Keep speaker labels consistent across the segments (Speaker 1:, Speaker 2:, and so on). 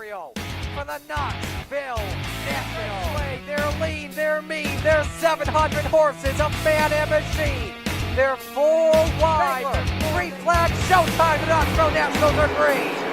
Speaker 1: Material for the Knoxville National. They're lean, they're mean, they're 700 horses, a man and machine. They're full wide, they're green flag, showtime, the Knoxville Nationals are green.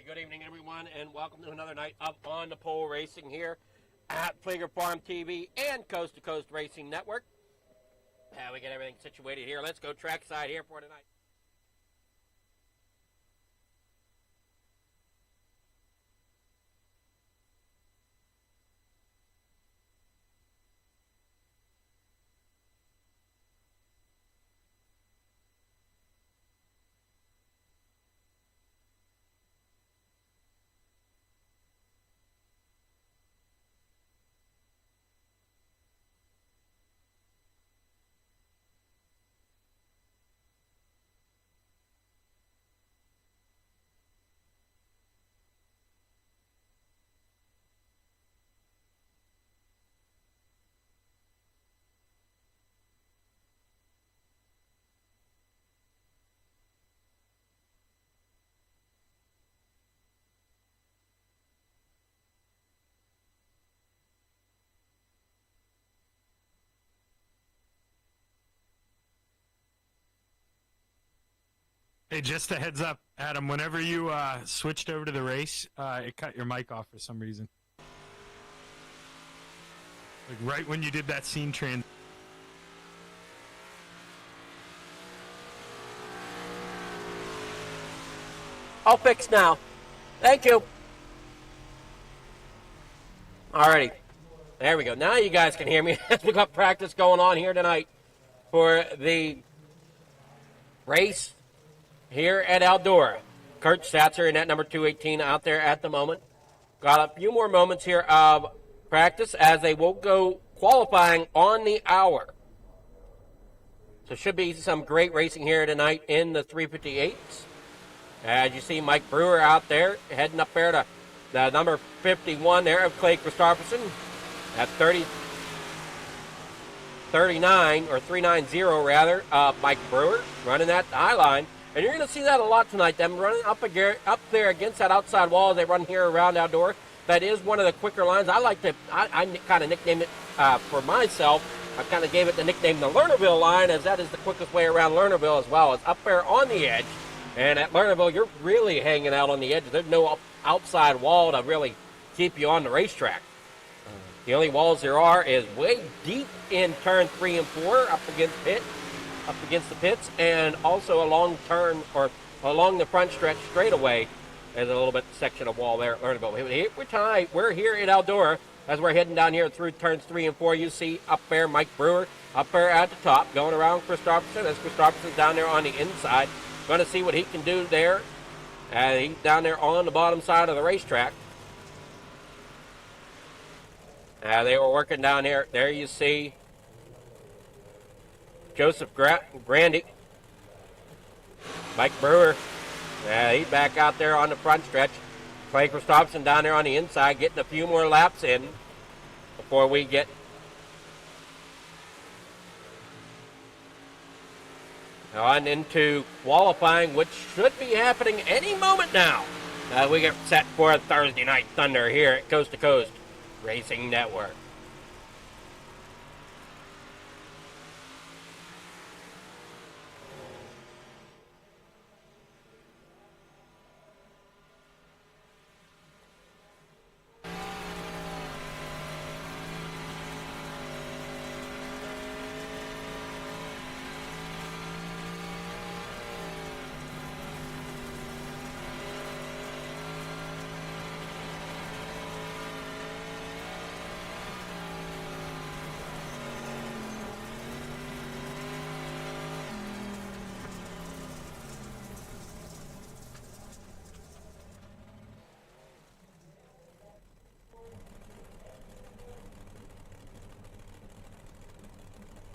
Speaker 2: Good evening, everyone, and welcome to another night of On the Pole Racing here at Pfleger Farm TV and Coast to Coast Racing Network. We get everything situated here. Let's go trackside here for tonight.
Speaker 3: Hey, just a heads up, Adam, whenever you switched over to the race, it cut your mic off for some reason. Like right when you did that scene trend.
Speaker 2: All fixed now. Thank you. Alrighty. There we go. Now you guys can hear me as we got practice going on here tonight for the race here at Eldora. Kurt Statzer in that number 218 out there at the moment. Got a few more moments here of practice as they will go qualifying on the hour. So should be some great racing here tonight in the 358s. As you see Mike Brewer out there, heading up there to the number 51 there of Clay Christopherson at 39, or 390 rather, Mike Brewer running that high line. And you're going to see that a lot tonight, them running up there against that outside wall as they run here around outdoor. That is one of the quicker lines. I like to, I kind of nicknamed it for myself. I kind of gave it the nickname the Lernerville line, as that is the quickest way around Lernerville as well. It's up there on the edge. And at Lernerville, you're really hanging out on the edge. There's no outside wall to really keep you on the racetrack. The only walls there are is way deep in turn 3 and 4 up against the pits, and also along the front stretch straightaway. There's a little bit section of wall there at Lernerville. We're here at Eldora as we're heading down here through turns 3 and 4. You see up there Mike Brewer up there at the top going around Christopherson, as Christopherson's down there on the inside. Going to see what he can do there. He's down there on the bottom side of the racetrack. They were working down here. There you see Joseph Grandy. Mike Brewer. He's back out there on the front stretch. Clay Christopherson down there on the inside, getting a few more laps in before we get on into qualifying, which should be happening any moment now. We get set for a Thursday Night Thunder here at Coast to Coast Racing Network.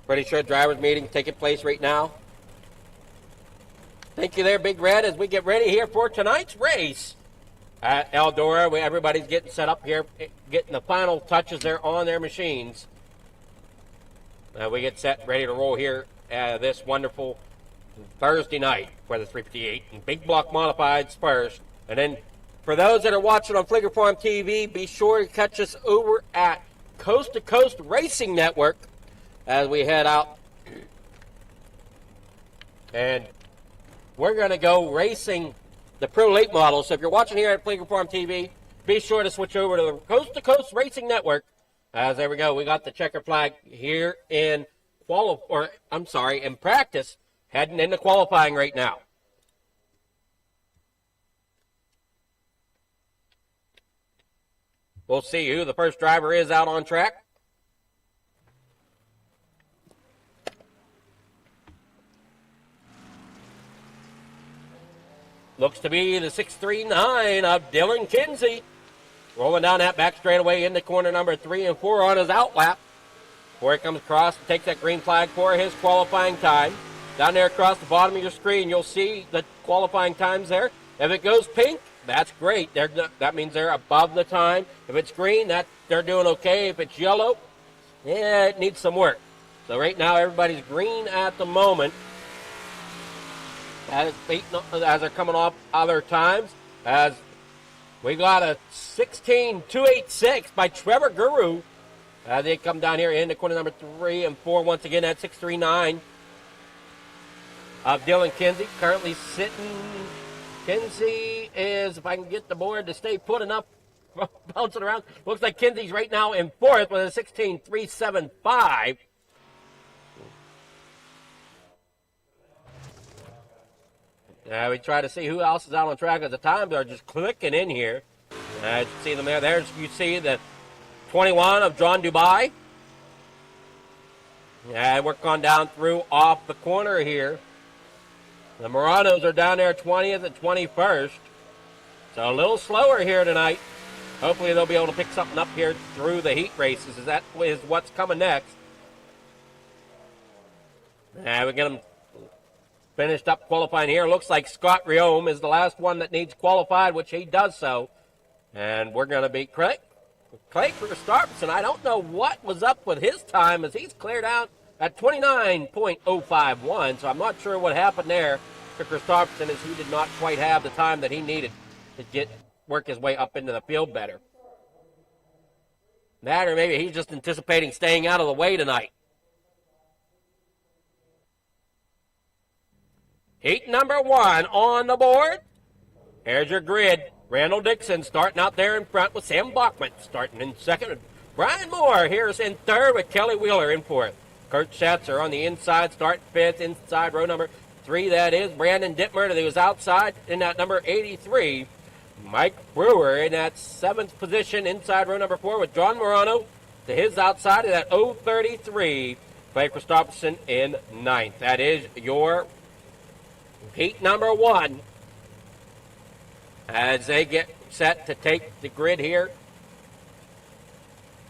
Speaker 2: Pretty sure drivers' meeting taking place right now. Thank you there, Big Red, as we get ready here for tonight's race at Eldora. Everybody's getting set up here, getting the final touches there on their machines. We get set, ready to roll here this wonderful Thursday night for the 358 and Big Block Modifieds first. And then for those that are watching on Fligger Farm TV, be sure to catch us over at Coast to Coast Racing Network as we head out. And we're going to go racing the Pro Late models. So if you're watching here at Fligger Farm TV, be sure to switch over to the Coast Racing Network. As there we go, we got the checker flag here in practice, heading into qualifying right now. We'll see who the first driver is out on track. Looks to be the 639 of Dylan Kinsey. Rolling down that back straightaway into corner number 3 and 4 on his outlap. Before he comes across and takes that green flag for his qualifying time. Down there across the bottom of your screen, you'll see the qualifying times there. If it goes pink, that's great. That means they're above the time. If it's green, they're doing okay. If it's yellow, yeah, it needs some work. So right now, everybody's green at the moment. As they're coming off other times, as we got a 16.286 by Trevor Guru. They come down here into corner number 3 and 4 once again at 639 of Dylan Kinsey. Currently sitting, Kinsey is, if I can get the board to stay put enough, bouncing around. Looks like Kinsey's right now in 4th with a 16.375. We try to see who else is out on track as the times are just clicking in here. You see them there. There's, you see the 21 of John Dubai. We're going down through off the corner here. The Moranos are down there 20th and 21st. So a little slower here tonight. Hopefully they'll be able to pick something up here through the heat races. That is what's coming next. We get them finished up qualifying here. Looks like Scott Riome is the last one that needs qualified, which he does so. And we're going to be Clay Christopherson. I don't know what was up with his time as he's cleared out at 29.051. So I'm not sure what happened there to Christopherson as he did not quite have the time that he needed to work his way up into the field better. That, or maybe he's just anticipating staying out of the way tonight. Heat number 1 on the board. Here's your grid. Randall Dixon starting out there in front with Sam Bachman starting in second. Brian Moore here's in third with Kelly Wheeler in fourth. Kurt Schatzer on the inside, starting fifth, inside row number 3, that is. Brandon Dittmer, that was outside in that number 83. Mike Brewer in that 7th position, inside row number 4 with John Morano to his outside of that 033. Clay Christopherson in 9th. That is your heat number 1. As they get set to take the grid here.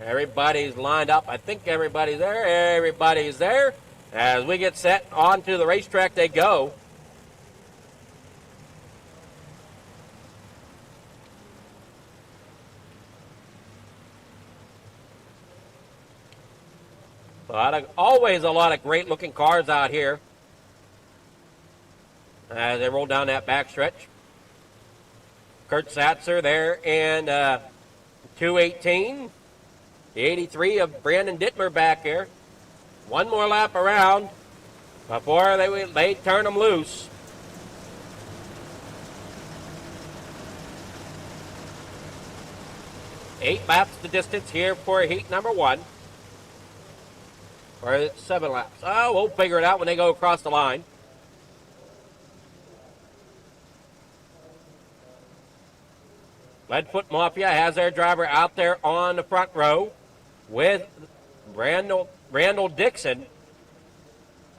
Speaker 2: Everybody's lined up. I think everybody's there. Everybody's there. As we get set onto the racetrack they go. Always a lot of great looking cars out here. As they roll down that backstretch. Kurt Schatzer there in 218. The 83 of Brandon Dittmer back here. One more lap around before they turn them loose. Eight laps the distance here for heat number 1. Or it's 7 laps. Oh, we'll figure it out when they go across the line. Leadfoot Mafia has their driver out there on the front row with Randall Dixon.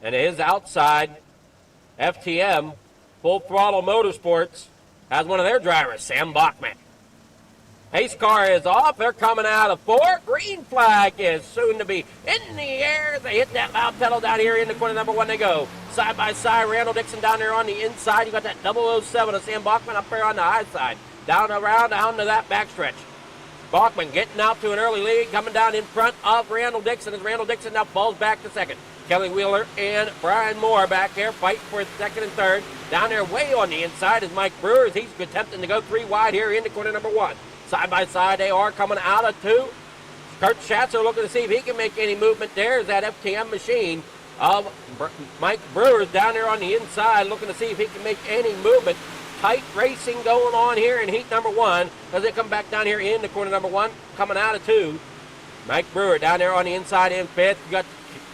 Speaker 2: And his outside, FTM, Full Throttle Motorsports, has one of their drivers, Sam Bachman. Pace car is off. They're coming out of 4. Green flag is soon to be in the air. They hit that loud pedal down here in the corner number 1 they go. Side by side, Randall Dixon down there on the inside. You got that 007 of Sam Bachman up there on the high side. Down around, down to that backstretch. Bachman getting out to an early lead, coming down in front of Randall Dixon as Randall Dixon now falls back to second. Kelly Wheeler and Brian Moore back there fighting for second and third. Down there way on the inside is Mike Brewer as he's attempting to go 3 wide here into corner number 1. Side by side they are coming out of 2. Kurt Schatzer looking to see if he can make any movement there as that FTM machine of Mike Brewer down there on the inside looking to see if he can make any movement. Tight racing going on here in heat number 1 as they come back down here into corner number 1, coming out of 2. Mike Brewer down there on the inside in 5th. You got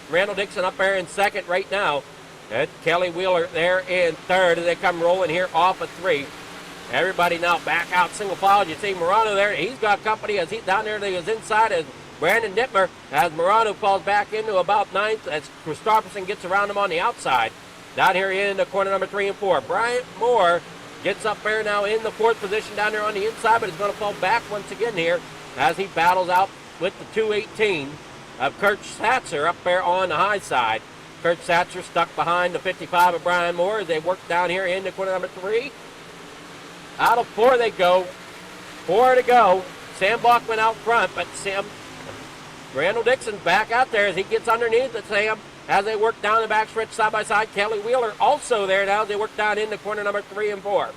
Speaker 2: Randall Dixon up there in 2nd right now. And Kelly Wheeler there in 3rd as they come rolling here off of 3. Everybody now back out single file. You see Morano there. He's got company as he's down there. He was inside as Brandon Dittmer as Morano falls back into about 9th as Christopherson gets around him on the outside. Down here in the corner number 3 and 4. Brian Moore gets up there now in the 4th position down there on the inside, but he's going to fall back once again here as he battles out with the 218 of Kurt Schatzer up there on the high side. Kurt Schatzer stuck behind the 55 of Brian Moore as they work down here in the corner number 3. Out of 4 they go. 4 to go. Sam Bachman out front, but Randall Dixon's back out there as he gets underneath it, Sam, as they work down the backstretch side by side. Kelly Wheeler also there now as they work down in the corner number 3 and 4.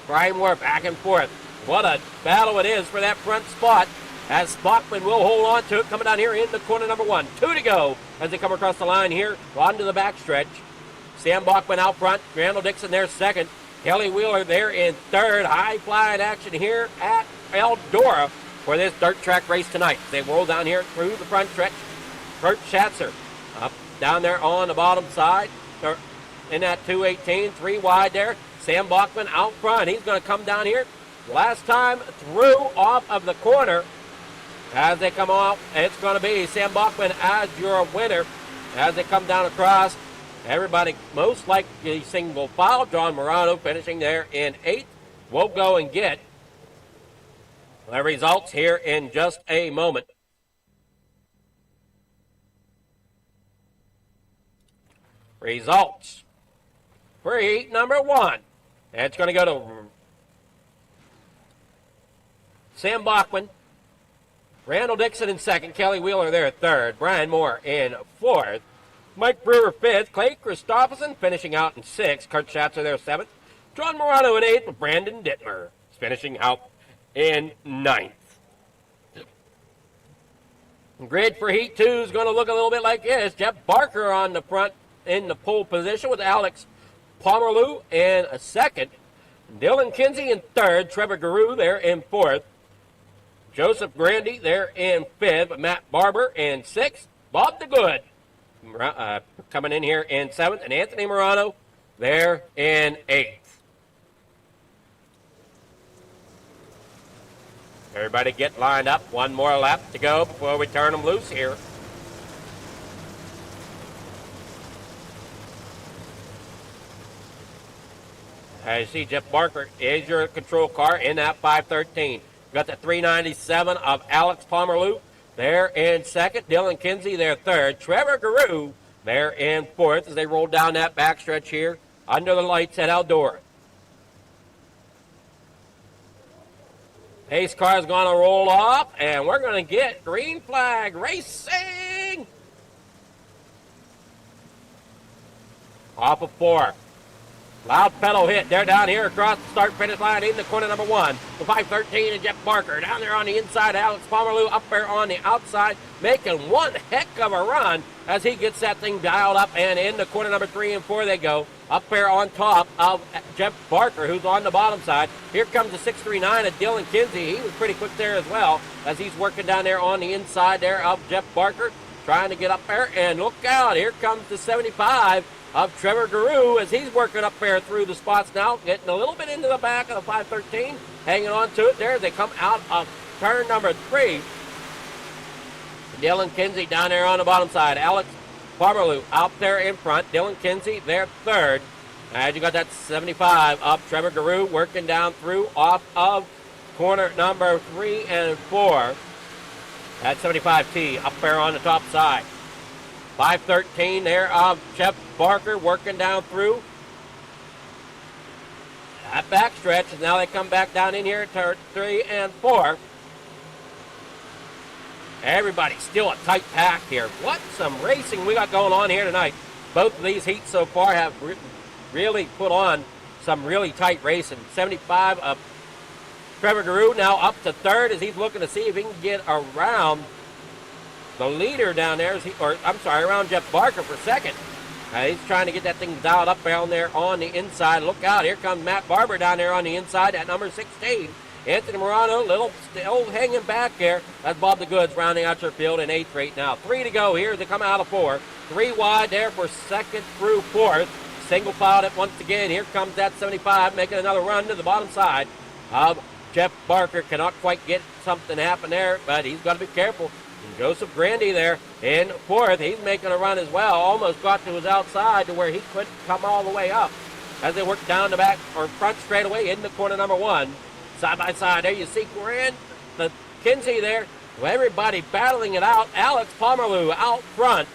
Speaker 2: Brian Moore back and forth. What a battle it is for that front spot as Bachman will hold on to it coming down here in the corner number 1. 2 to go as they come across the line here onto the backstretch. Sam Bachman out front. Randall Dixon there 2nd. Kelly Wheeler there in 3rd. High flying action here at Eldora for this dirt track race tonight. They roll down here through the front stretch. Kurt Schatzer up down there on the bottom side in that 218, 3 wide there. Sam Bachman out front. He's going to come down here. Last time through off of the corner. As they come off, it's going to be Sam Bachman as your winner as they come down across. Everybody most likely single file. John Morano finishing there in 8th. We'll go and get the results here in just a moment. Results for heat number 1. And it's going to go to Sam Bachman, Randall Dixon in second, Kelly Wheeler there third, Brian Moore in fourth, Mike Brewer fifth, Clay Christopherson finishing out in sixth, Kurt Schatzer there seventh, John Morano in eighth, with Brandon Dittmer finishing out in ninth. Grid for Heat 2 is going to look a little bit like this. Jeff Barker on the front in the pole position with Alex Pomerleau in a second. Dylan Kinsey in third. Trevor Guru there in fourth. Joseph Grandy there in fifth. Matt Barber in sixth. Bob DeGood coming in here in seventh. And Anthony Morano there in eighth. Everybody get lined up. One more lap to go before we turn them loose here. As you see, Jeff Barker is your control car in that 513. Got the 397 of Alex Pomerleau there in second. Dylan Kinsey there third. Trevor Guru there in fourth as they roll down that backstretch here under the lights at Eldora. Pace car is going to roll off, and we're going to get green flag racing. Off of 4. Loud pedal hit. They're down here across the start-finish line in the corner number 1. The 513 and Jeff Barker down there on the inside. Alex Pomerleau up there on the outside, making one heck of a run as he gets that thing dialed up, and in the corner number 3 and 4 they go. Up there on top of Jeff Barker, who's on the bottom side. Here comes the 639 of Dylan Kinsey. He was pretty quick there as well as he's working down there on the inside there of Jeff Barker, trying to get up there. And look out, here comes the 75 of Trevor Guru as he's working up there through the spots now, getting a little bit into the back of the 513, hanging on to it there as they come out of turn number 3. Dylan Kinsey down there on the bottom side. Alex Pomerleau out there in front. Dylan Kinsey there third. As you got that 75 up Trevor Guru working down through off of corner number 3 and 4. That 75T up there on the top side. 513 there of Jeff Barker working down through that backstretch. And now they come back down in here to 3 and 4. Everybody still a tight pack here. What some racing we got going on here tonight. Both of these heats so far have really put on some really tight racing. 75 of Trevor Guru now up to third as he's looking to see if he can get around the leader down there, around Jeff Barker for second. He's trying to get that thing dialed up down there on the inside. Look out, here comes Matt Barber down there on the inside at number 16. Anthony Morano, little still hanging back there. That's Bob DeGoods rounding out your field in 8th right now. 3 to go here as they come out of 4. 3 wide there for 2nd through 4th. Single filed it once again. Here comes that 75 making another run to the bottom side of Jeff Barker. Cannot quite get something happen there, but he's got to be careful. And Joseph Grandy there in 4th. He's making a run as well. Almost got to his outside to where he couldn't come all the way up as they work down the back or front straightaway in the corner number 1. Side by side there you see the Kinsey there. Everybody battling it out. Alex Pomerleau out front.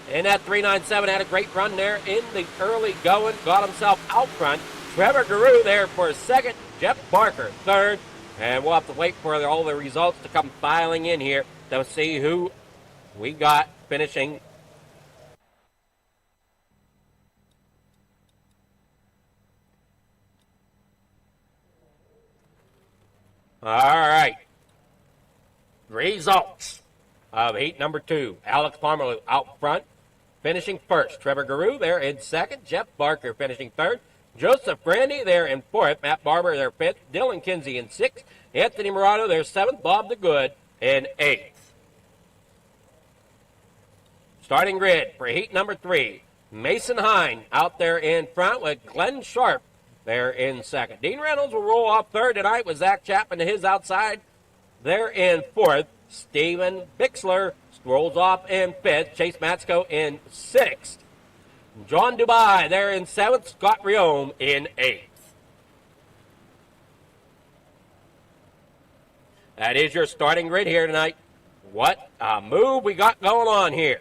Speaker 2: And that 397 had a great run there in the early going. Got himself out front. Trevor Guru there for second. Jeff Barker third. And we'll have to wait for all the results to come filing in here to see who we got finishing. All right. Results of heat number 2. Alex Pomerleau out front, finishing first. Trevor Guru there in second. Jeff Barker finishing third. Joseph Brandy there in 4th. Matt Barber there 5th. Dylan Kinsey in 6th. Anthony Morano there 7th. Bob DeGood in 8th. Starting grid for heat number 3. Mason Hine out there in front with Glenn Sharp there in second. Dean Reynolds will roll off third tonight with Zach Chapman to his outside. There in 4th. Steven Bixler rolls off in 5th. Chase Matsko in 6th. John Dubai there in 7th. Scott Riome in 8th. That is your starting grid here tonight. What a move we got going on here.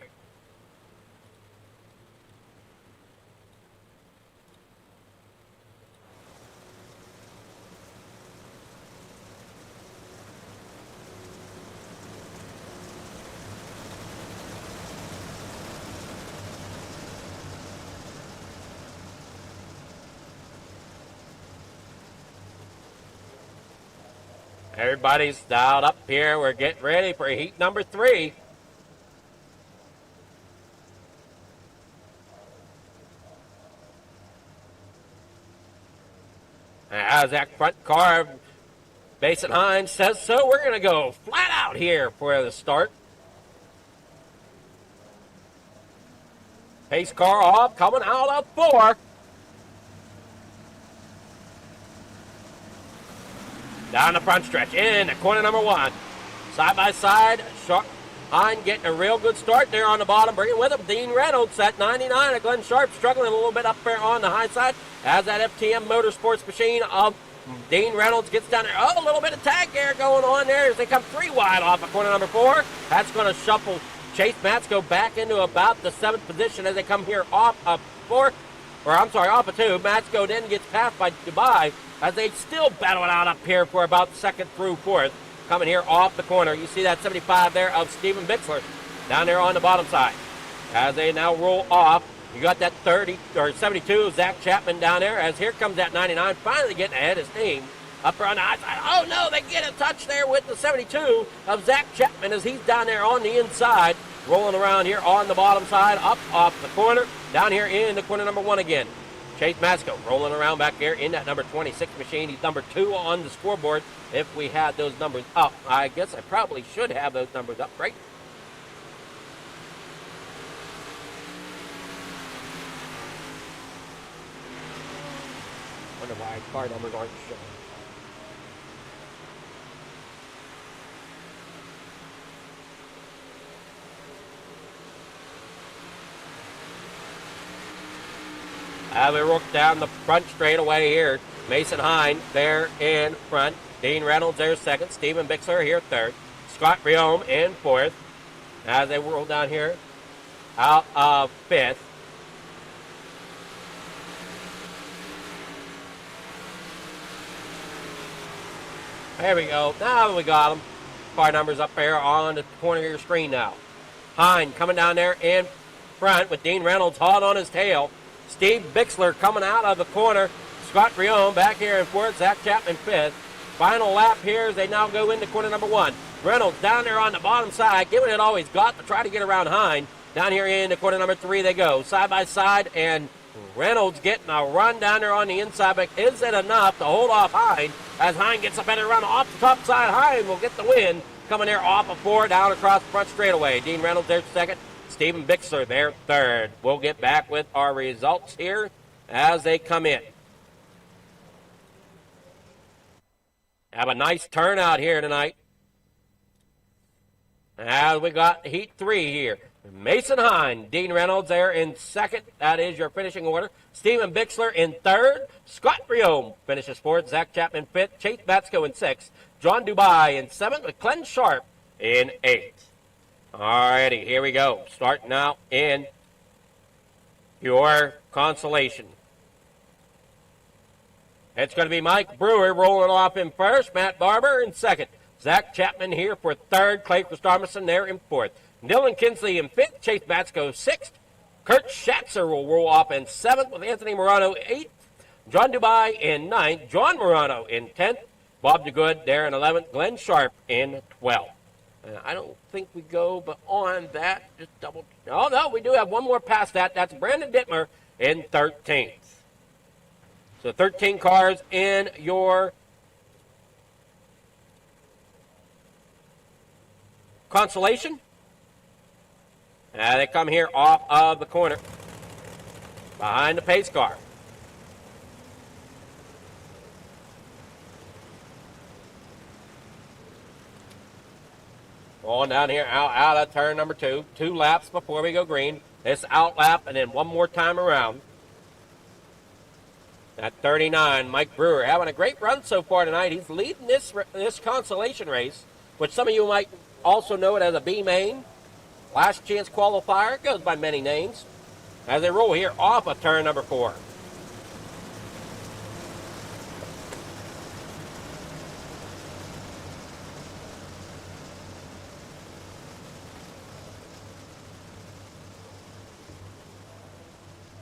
Speaker 2: Everybody's dialed up here. We're getting ready for heat number 3. As that front car, Mason Hines says so, we're going to go flat out here for the start. Pace car off, coming out of 4. Down the front stretch, in at corner number 1. Side by side, Hines getting a real good start there on the bottom, bringing with him Dean Reynolds at 99. And Glenn Sharp struggling a little bit up there on the high side as that FTM Motorsports machine of Dean Reynolds gets down there. Oh, a little bit of tag air going on there as they come 3 wide off of corner number 4. That's going to shuffle Chase Matsko back into about the 7th position as they come here off of 4. Off of 2. Matsko then gets passed by Dubai as they still battle it out up here for about 2nd through 4th. Coming here off the corner. You see that 75 there of Steven Bixler down there on the bottom side. As they now roll off, you got that 72 Zach Chapman down there as here comes that 99 finally getting ahead of steam. Up there on the high side. Oh no, they get a touch there with the 72 of Zach Chapman as he's down there on the inside. Rolling around here on the bottom side, up off the corner, down here in the corner number 1 again. Chase Matsko rolling around back there in that number 26 machine. He's number 2 on the scoreboard. If we had those numbers up, I guess I probably should have those numbers up, right? Wonder why car numbers aren't showing. We work down the front straightaway here. Mason Hines there in front. Dean Reynolds there 2nd. Steven Bixler here 3rd. Scott Riome in 4th. As they roll down here out of 5th. There we go. Now we got them. Car numbers up there on the corner of your screen now. Hines coming down there in front with Dean Reynolds hot on his tail. Steve Bixler coming out of the corner. Scott Riome back here in 4th. Zach Chapman 5th. Final lap here as they now go into corner number 1. Reynolds down there on the bottom side, giving it all he's got to try to get around Hines. Down here into corner number 3 they go. Side by side, and Reynolds getting a run down there on the inside. But is it enough to hold off Hines? As Hines gets a better run off the top side, Hines will get the win. Coming there off of 4, down across the front straightaway. Dean Reynolds there 2nd. Steven Bixler there 3rd. We'll get back with our results here as they come in. Have a nice turnout here tonight. As we got heat 3 here. Mason Hines, Dean Reynolds there in 2nd. That is your finishing order. Steven Bixler in 3rd. Scott Riome finishes 4th. Zach Chapman 5th. Chase Matsko in 6th. John Dubai in 7th with Glenn Sharp in 8th. Alrighty, here we go. Starting out in your consolation. It's going to be Mike Brewer rolling off in 1st. Matt Barber in 2nd. Zach Chapman here for 3rd. Clay Christopherson there in 4th. Dylan Kinsley in 5th. Chase Matsko 6th. Kurt Schatzer will roll off in 7th with Anthony Morano 8th. John Dubai in 9th. John Morano in 10th. Bob DeGood there in 11th. Glenn Sharp in 12th. I don't think we go beyond that. Just double. Oh, no, we do have one more past that. That's Brandon Dittmer in 13th. So 13 cars in your consolation. They come here off of the corner behind the pace car. Going down here, out of turn number 2. 2 laps before we go green. This out lap and then one more time around. At 39, Mike Brewer having a great run so far tonight. He's leading this consolation race, which some of you might also know it as a B main. Last chance qualifier. It goes by many names. As they roll here off of turn number 4.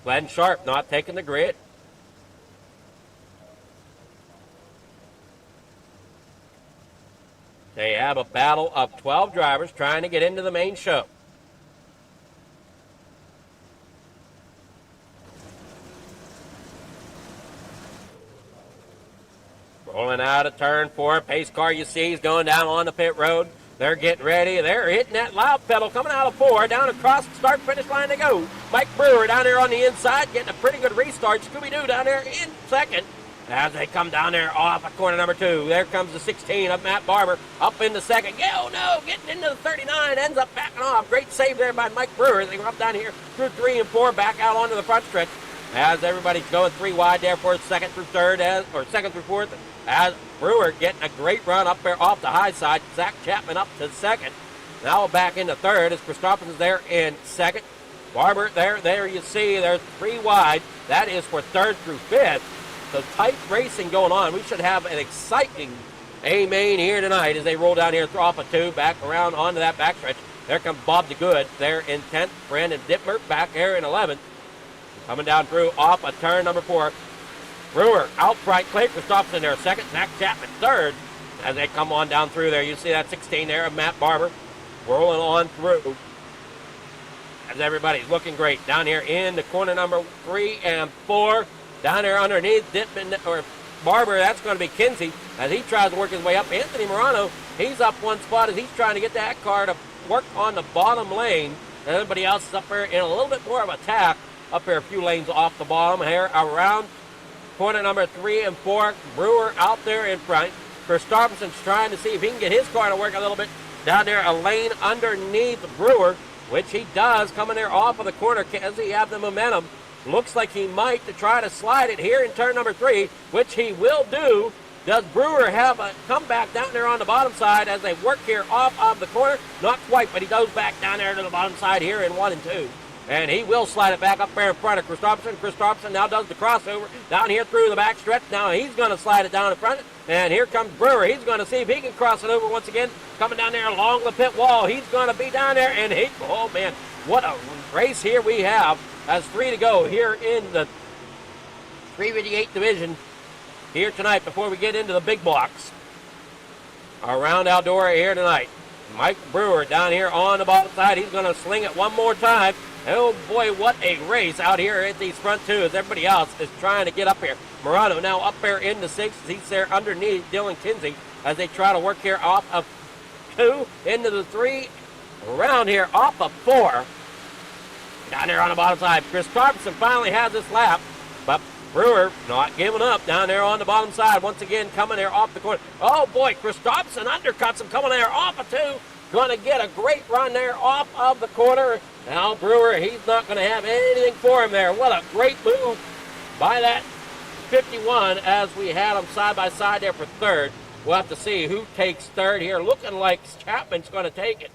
Speaker 2: Glenn Sharp not taking the grid. They have a battle of 12 drivers trying to get into the main show. Rolling out of turn 4. Pace car you see is going down on the pit road. They're getting ready. They're hitting that loud pedal coming out of 4. Down across the start-finish line they go. Mike Brewer down there on the inside getting a pretty good restart. Scooby-Doo down there in second. As they come down there off of corner number 2. There comes the 16 of Matt Barber up in the second. Oh, no, getting into the 39. Ends up backing off. Great save there by Mike Brewer. They go up down here through 3 and 4. Back out onto the front stretch. As everybody's going 3 wide there for second through third, second through fourth. As Brewer getting a great run up there off the high side. Zach Chapman up to second. Now back into third as Christopherson's there in second. Barber there you see, there's 3 wide. That is for third through fifth. So tight racing going on. We should have an exciting A-main here tonight as they roll down here off of 2, back around onto that backstretch. There comes Bob DeGood there in 10th. Brandon Dittmer back there in 11th. Coming down through off of turn number 4. Brewer out front. Clay Christopherson there second. Zach Chapman third. As they come on down through there, you see that 16 there of Matt Barber rolling on through. As everybody's looking great down here in the corner number 3 and 4. Down there underneath Dittman or Barber, that's going to be Kinsey as he tries to work his way up. Anthony Morano, he's up 1 spot as he's trying to get that car to work on the bottom lane. And everybody else is up there in a little bit more of a tack. Up there a few lanes off the bottom here around corner number 3 and 4. Brewer out there in front. Christopherson's trying to see if he can get his car to work a little bit down there, a lane underneath Brewer, which he does coming there off of the corner. Does he have the momentum? Looks like he might to try to slide it here in turn number 3, which he will do. Does Brewer have a comeback down there on the bottom side as they work here off of the corner? Not quite, but he goes back down there to the bottom side here in 1 and 2. And he will slide it back up there in front of Christopherson. Christopherson now does the crossover down here through the back stretch. Now he's going to slide it down in front. And here comes Brewer. He's going to see if he can cross it over once again. Coming down there along the pit wall. He's going to be down there. And oh, man, what a race here we have as 3 to go here in the 358 division here tonight before we get into the big blocks. Around Eldora here tonight. Mike Brewer down here on the bottom side. He's going to sling it one more time. Oh, boy, what a race out here at these front 2 as everybody else is trying to get up here. Morano now up there in the 6th. He's there underneath Dylan Kinsey as they try to work here off of 2 into the 3. Around here off of 4. Down there on the bottom side. Christopherson finally has this lap, but Brewer not giving up down there on the bottom side. Once again coming there off the corner. Oh, boy, Christopherson undercuts him coming there off of 2. Going to get a great run there off of the corner. Now Brewer, he's not going to have anything for him there. What a great move by that 51 as we had them side by side there for third. We'll have to see who takes third here. Looking like Chapman's going to take it.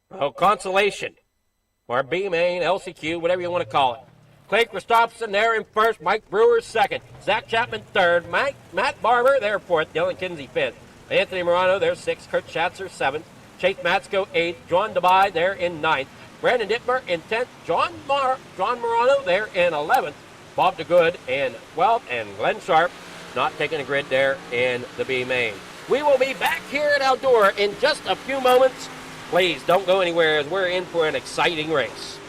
Speaker 2: Oh, consolation or B-Main, LCQ, whatever you want to call it. Clay Christopherson there in first. Mike Brewer second. Zach Chapman third. Matt Barber there fourth. Dylan Kinsey fifth. Anthony Morano there sixth. Kurt Schatzer seventh. Chase Matsko eighth. John DeBye there in ninth. Brandon Dittmer in 10th. John Morano there in 11th. Bob DeGood in 12th. And Glenn Sharp not taking a grid there in the B-Main. We will be back here at Eldora in just a few moments. Please don't go anywhere as we're in for an exciting race.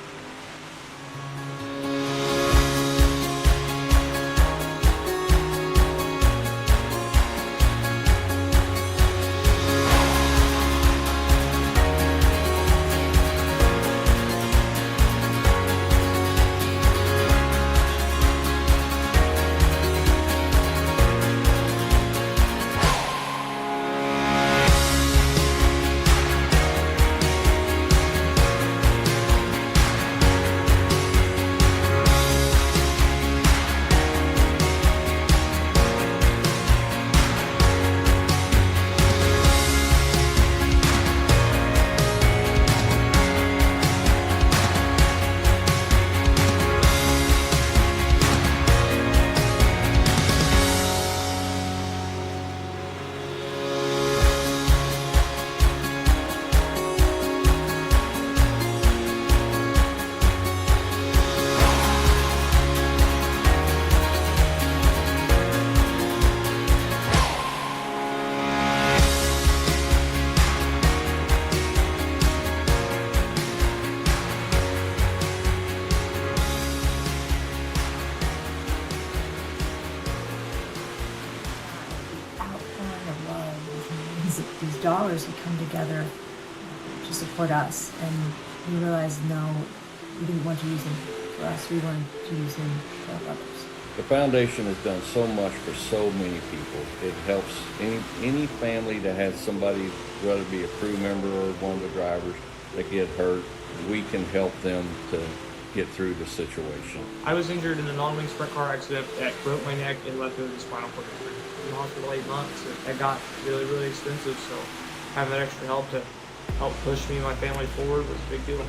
Speaker 4: dollars had come together to support us, and we realized, no, we didn't want to use them for us. We wanted to use them to help others.
Speaker 5: The foundation has done so much for so many people. It helps any family that has somebody, whether it be a crew member or one of the drivers, that get hurt. We can help them to get through the situation.
Speaker 6: I was injured in a non-wing sprint car accident that broke my neck and left me with a spinal cord injury. In the hospital 8 months. It got really, really expensive, so having that extra help to help push me and my family forward was a big deal.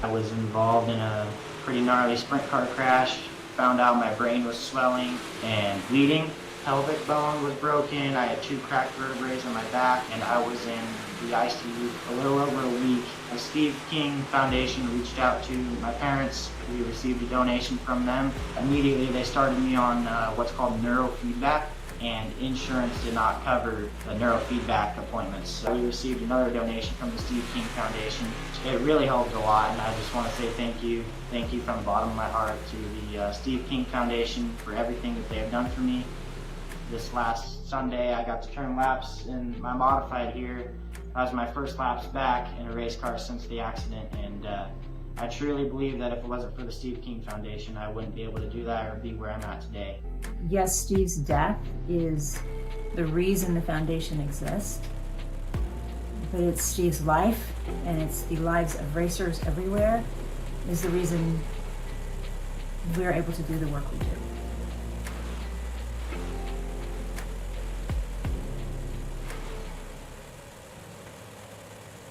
Speaker 7: I was involved in a pretty gnarly sprint car crash. Found out my brain was swelling and bleeding. Pelvic bone was broken. I had 2 cracked vertebrae on my back, and I was in the ICU a little over a week. The Steve King Foundation reached out to my parents. We received a donation from them. Immediately they started me on what's called neurofeedback, and insurance did not cover the neurofeedback appointments. So we received another donation from the Steve King Foundation. It really helped a lot, and I just want to say thank you. Thank you from the bottom of my heart to the Steve King Foundation for everything that they have done for me. This last Sunday, I got to turn laps in my modified here. That was my first laps back in a race car since the accident, and I truly believe that if it wasn't for the Steve King Foundation, I wouldn't be able to do that or be where I'm at today.
Speaker 4: Yes, Steve's death is the reason the foundation exists, but it's Steve's life, and it's the lives of racers everywhere, is the reason we're able to do the work we do.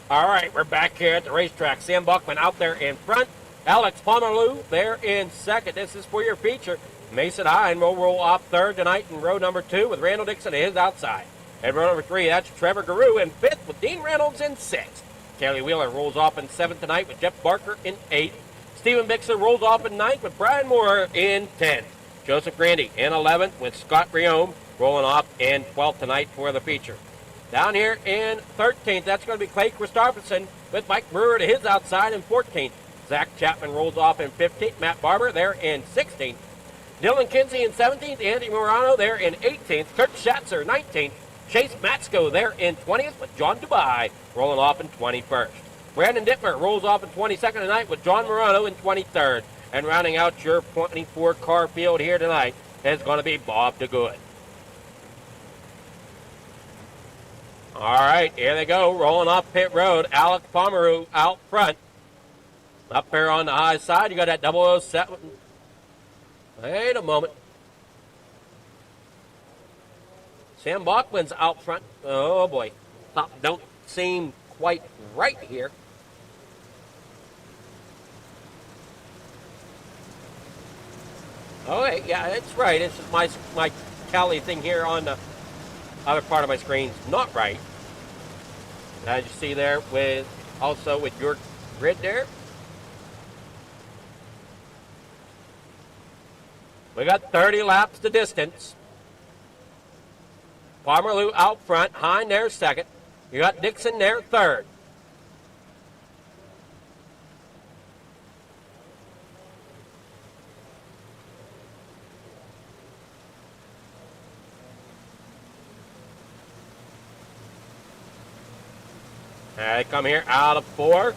Speaker 2: All right, we're back here at the racetrack. Sam Buckman out there in front. Alex Pomerleau there in second. This is for your feature. Mason Hine will roll off third tonight in row number 2 with Randall Dixon at his outside. In row number 3, that's Trevor Garou in 5th with Dean Reynolds in 6th. Kelly Wheeler rolls off in 7th tonight with Jeff Barker in 8th. Stephen Bixler rolls off in 9th with Brian Moore in 10th. Joseph Grandy in 11th with Scott Riome rolling off in 12th tonight for the feature. Down here in 13th, that's going to be Clay Christopherson with Mike Brewer to his outside in 14th. Zach Chapman rolls off in 15th. Matt Barber there in 16th. Dylan Kinsey in 17th. Andy Morano there in 18th. Kurt Schatzer 19th. Chase Matsko there in 20th with John Dubai rolling off in 21st. Brandon Dittmer rolls off in 22nd tonight with John Morano in 23rd. And rounding out your 24-car field here tonight is going to be Bob DeGood. All right, here they go, rolling off pit road. Alex Pomerleau out front. Up there on the high side, you got that 007. Wait a moment. Sam Bachman's out front. Oh, boy. Don't seem quite right here. Oh, wait, yeah, it's right. It's just my Cali thing here on the other part of my screen's not right. As you see there with your grid there. We got 30 laps to distance. Pomerleau out front, Hine there second. You got Dixon there third. They come here out of 4.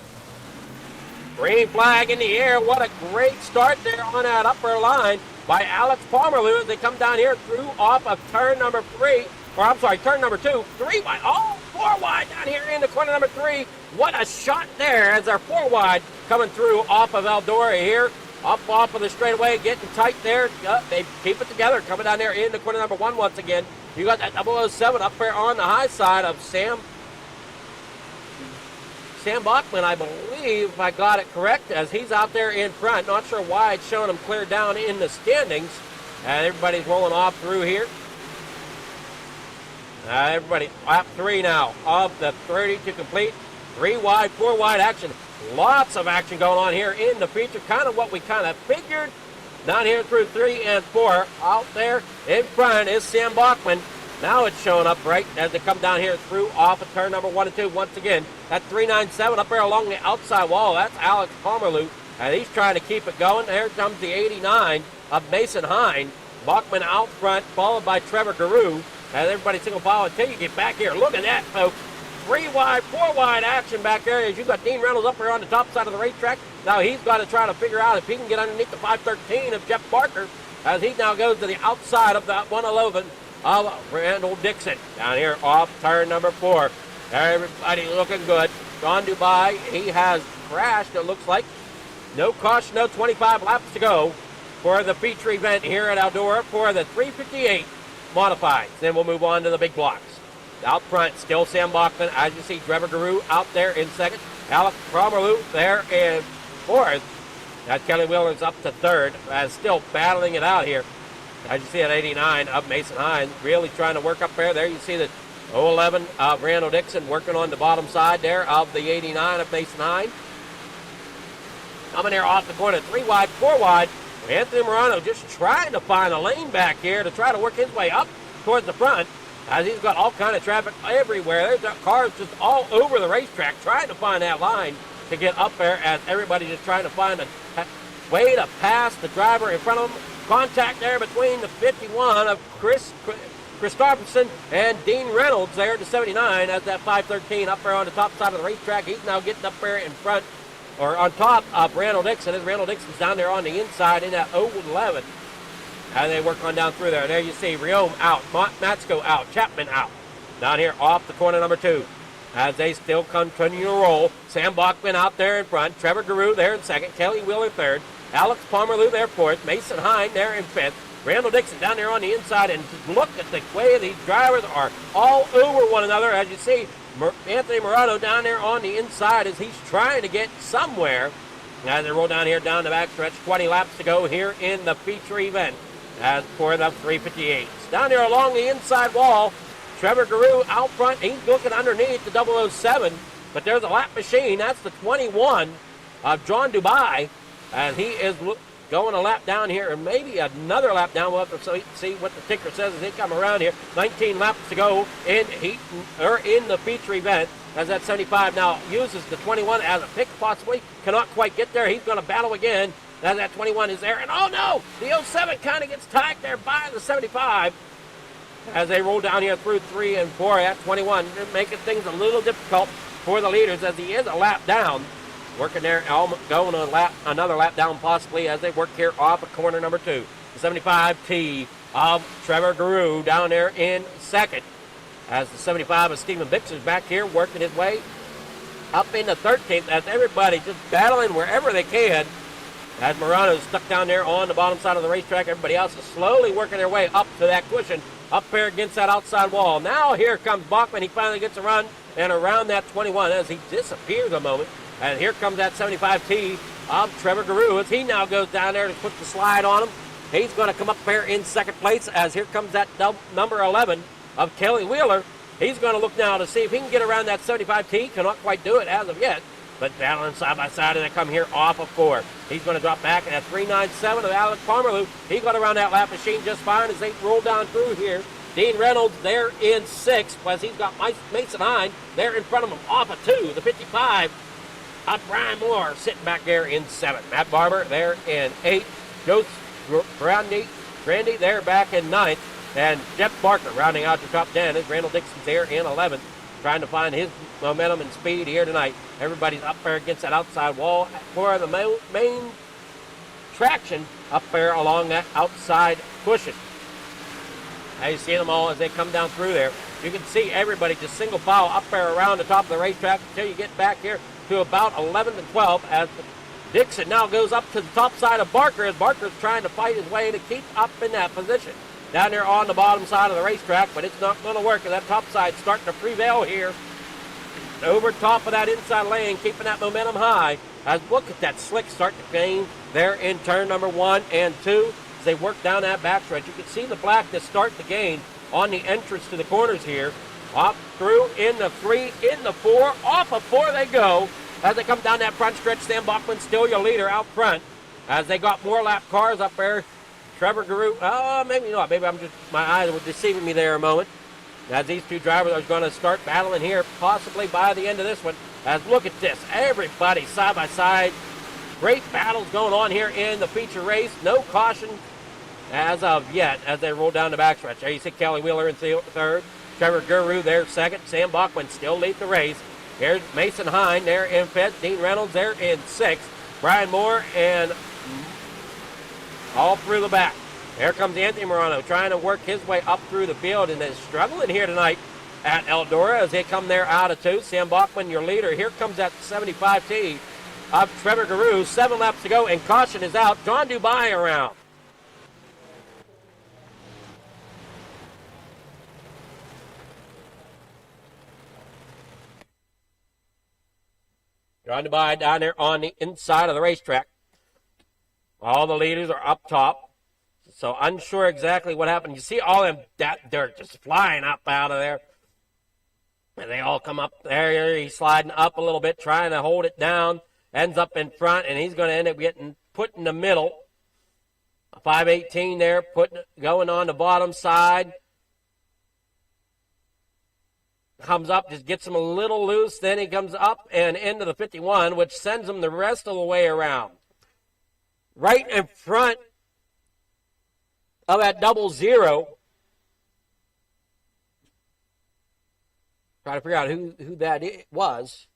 Speaker 2: Green flag in the air. What a great start there on that upper line by Alex Pomerleau as they come down here through off of turn number 3. Or I'm sorry, turn number 2. 3 wide. Oh, 4 wide down here in the corner number 3. What a shot there as they're 4 wide coming through off of Eldora here. Up off of the straightaway, getting tight there. They keep it together. Coming down there in the corner number 1 once again. You got that 007 up there on the high side of Sam Bachman, I believe, if I got it correct, as he's out there in front. Not sure why it's showing him clear down in the standings. And everybody's rolling off through here. Everybody, lap 3 now of the 30 to complete. 3 wide, 4 wide action. Lots of action going on here in the feature. Kind of what we kind of figured. Down here through 3 and 4. Out there in front is Sam Bachman. Now it's showing up right as they come down here through off of turn number 1 and 2 once again. That 397 up there along the outside wall. That's Alex Pomerleau. And he's trying to keep it going. Here comes the 89 of Mason Hine. Bachman out front, followed by Trevor Garou. And everybody single file until you get back here. Look at that, folks. 3 wide, 4 wide action back there as you got Dean Reynolds up there on the top side of the racetrack. Now he's got to try to figure out if he can get underneath the 513 of Jeff Barker as he now goes to the outside of that 111 of Randall Dixon. Down here off turn number 4. Everybody looking good. John Dubai, he has crashed, it looks like. No caution, no 25 laps to go for the feature event here at Eldora for the 358 modifieds. Then we'll move on to the big blocks. Out front, still Sam Bachman. As you see, Trevor Guru out there in second. Alex Pomerleau there in fourth. That Kelly Wheeler's up to third, still battling it out here. As you see at 89 of Mason Hines, really trying to work up there. There you see the 011 of Randall Dixon working on the bottom side there of the 89 of Mason Hines. Coming there off the corner, 3 wide, 4 wide. Anthony Morano just trying to find a lane back here to try to work his way up towards the front, as he's got all kind of traffic everywhere. There's cars just all over the racetrack trying to find that line to get up there, as everybody's just trying to find a way to pass the driver in front of them. Contact there between the 51 of Chris Christopherson and Dean Reynolds there to 79 as that 513 up there on the top side of the racetrack. He's now getting up there in front, or on top of Randall Dixon, as Randall Dixon's down there on the inside in that 011. And they work on down through there. There you see Riome out, Matsko out, Chapman out. Down here off the corner number 2. As they still continue to roll. Sam Bachman out there in front. Trevor Guru there in second. Kelly Wheeler third. Alex Pomerleau there fourth. Mason Hine there in fifth. Randall Dixon down there on the inside. And look at the way these drivers are all over one another. As you see, Anthony Morano down there on the inside as he's trying to get somewhere. As they roll down here, down the backstretch, 20 laps to go here in the feature event. As for the 358s. Down there along the inside wall, Trevor Guru out front. He's looking underneath the 007, but there's a lap machine. That's the 21 of John Dubai, and he is going a lap down here, and maybe another lap down. We'll have to see what the ticker says as they come around here. 19 laps to go in the feature event, as that 75 now uses the 21 as a pick, possibly. Cannot quite get there. He's going to battle again. Now that 21 is there, and oh no, the 07 kind of gets tagged there by the 75 as they roll down here through 3 and 4 at 21, making things a little difficult for the leaders as he is a lap down. Working there, going another lap down possibly as they work here off of corner number 2. The 75T of Trevor Guru down there in second, as the 75 of Stephen Bix is back here working his way up in the 13th, as everybody just battling wherever they can. As Morano's stuck down there on the bottom side of the racetrack, everybody else is slowly working their way up to that cushion, up there against that outside wall. Now here comes Bachman. He finally gets a run and around that 21 as he disappears a moment. And here comes that 75T of Trevor Guru as he now goes down there to put the slide on him. He's going to come up there in second place as here comes that number 11 of Kelly Wheeler. He's going to look now to see if he can get around that 75T. Cannot quite do it as of yet, but battling side by side, and they come here off of 4. He's going to drop back at 397 of Alex Pomerleau. He got around that lap machine just fine as they roll down through here. Dean Reynolds there in 6th, plus he's got Mason Hine there in front of him off of 2. The 55 of Brian Moore sitting back there in 7th. Matt Barber there in 8th. Joseph Grandy there back in 9th. And Jeff Barker rounding out your top 10 as Randall Dixon's there in 11th, trying to find his momentum and speed here tonight. Everybody's up there against that outside wall for the main traction up there along that outside cushion. Now you see them all as they come down through there. You can see everybody just single file up there around the top of the racetrack until you get back here to about 11 and 12 as Dixon now goes up to the top side of Barker as Barker's trying to fight his way to keep up in that position. Down there on the bottom side of the racetrack, but it's not going to work as that top side's starting to prevail here. Over top of that inside lane, keeping that momentum high. As look at that slick start to gain there in turn number 1 and 2 as they work down that backstretch. You can see the blackness start to gain on the entrance to the corners here. Up through in the 3, in the 4, off of 4 they go. As they come down that front stretch, Sam Bachman still your leader out front. As they got more lap cars up there. Trevor Guru, maybe not. Maybe my eyes were deceiving me there a moment. As these two drivers are going to start battling here, possibly by the end of this one. As look at this, everybody side by side. Great battles going on here in the feature race. No caution as of yet as they roll down the backstretch. There you see Kelly Wheeler in 3rd. Trevor Guru there second. Sam Bachman still lead the race. Here's Mason Hine there in fifth. Dean Reynolds there in sixth. Brian Moore and all through the back. Here comes Anthony Morano trying to work his way up through the field and is struggling here tonight at Eldora as they come there out of two. Sam Bachman, your leader. Here comes that 75T of Trevor Guru. 7 laps to go and caution is out. John Dubai around. John Dubai down there on the inside of the racetrack. All the leaders are up top. So unsure exactly what happened. You see all that dirt just flying up out of there. And they all come up there. He's sliding up a little bit, trying to hold it down. Ends up in front, and he's going to end up getting put in the middle. 518 there, going on the bottom side. Comes up, just gets him a little loose. Then he comes up and into the 51, which sends him the rest of the way around. Right in front of that 00. Try to figure out who that was.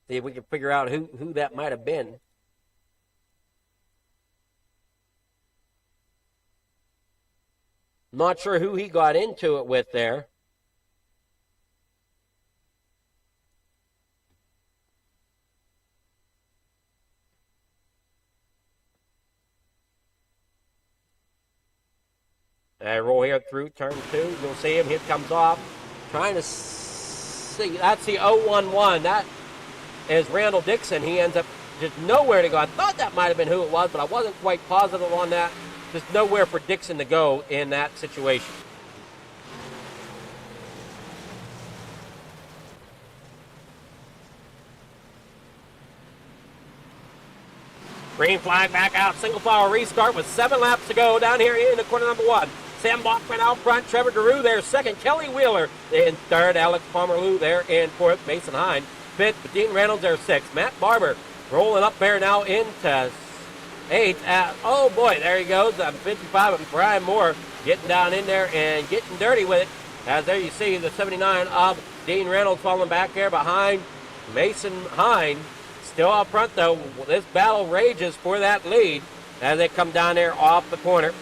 Speaker 2: See if we can figure out who that might have been. Not sure who he got into it with there. Roll here through turn 2. You'll see him. Here comes off. Trying to see. That's the 011. That is Randall Dixon. He ends up just nowhere to go. I thought that might have been who it was, but I wasn't quite positive on that. Just nowhere for Dixon to go in that situation. Green flag back out. Single file restart with 7 laps to go down here in the corner number 1. Sam Bachman out front. Trevor Guru there second. Kelly Wheeler in third. Alex Pomerleau there in fourth. Mason Hine fifth. Dean Reynolds there sixth. Matt Barber rolling up there now into eighth. Oh boy, there he goes. 55 of Brian Moore getting down in there and getting dirty with it. As there you see the 79 of Dean Reynolds falling back there behind Mason Hine. Still up front though. This battle rages for that lead as they come down there off the corner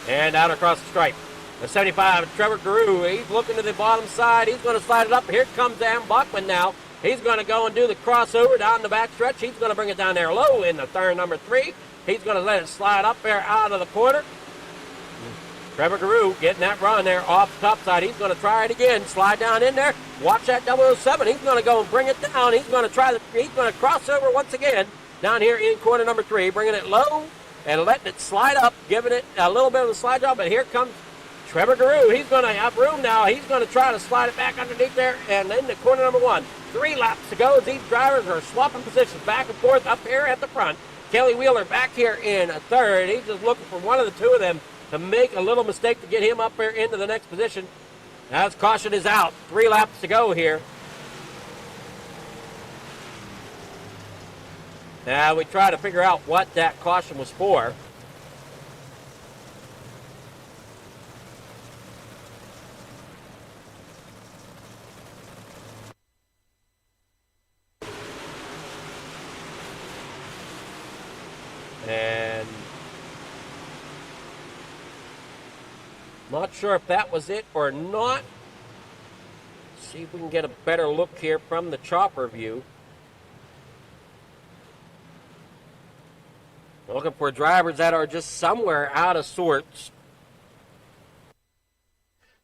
Speaker 2: and out across the stripe. The 75, Trevor Guru, he's looking to the bottom side. He's going to slide it up. Here comes Sam Bachman now. He's going to go and do the crossover down the back stretch. He's going to bring it down there low in the turn number 3. He's going to let it slide up there out of the corner. Trevor Guru getting that run there off the top side. He's going to try it again. Slide down in there. Watch that 007. He's going to go and bring it down. He's going to cross over once again down here in corner number 3, bringing it low and letting it slide up, giving it a little bit of a slide job. But here comes Trevor Guru. He's going to have room now. He's going to try to slide it back underneath there and into corner number 1. 3 laps to go. These drivers are swapping positions back and forth up here at the front. Kelly Wheeler back here in third. He's just looking for one of the two of them to make a little mistake to get him up there into the next position. As caution is out. 3 laps to go here. Now we try to figure out what that caution was for. And not sure if that was it or not. See if we can get a better look here from the chopper view. Looking for drivers that are just somewhere out of sorts.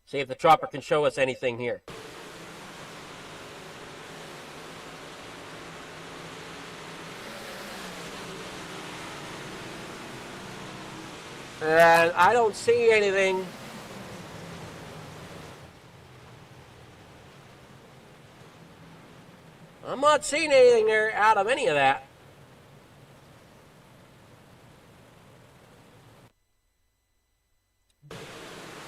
Speaker 2: See if the chopper can show us anything here. And I don't see anything. I'm not seeing anything there out of any of that.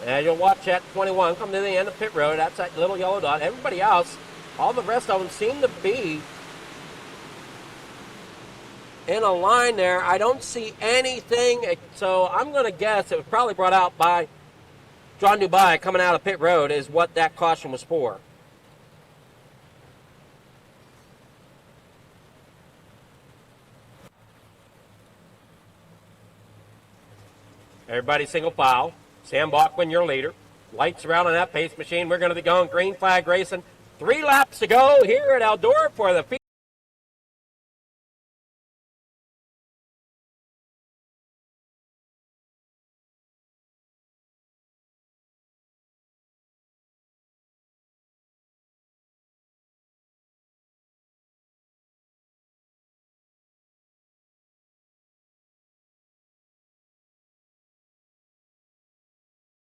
Speaker 2: And you'll watch that 21 come to the end of pit road. That's that little yellow dot. Everybody else, all the rest of them seem to be in a line there. I don't see anything, so I'm going to guess it was probably brought out by John Dubai coming out of pit road is what that caution was for. Everybody single file. Sam Bachman, your leader. Lights around on that pace machine. We're going to be going green flag racing. 3 laps to go here at Eldora for the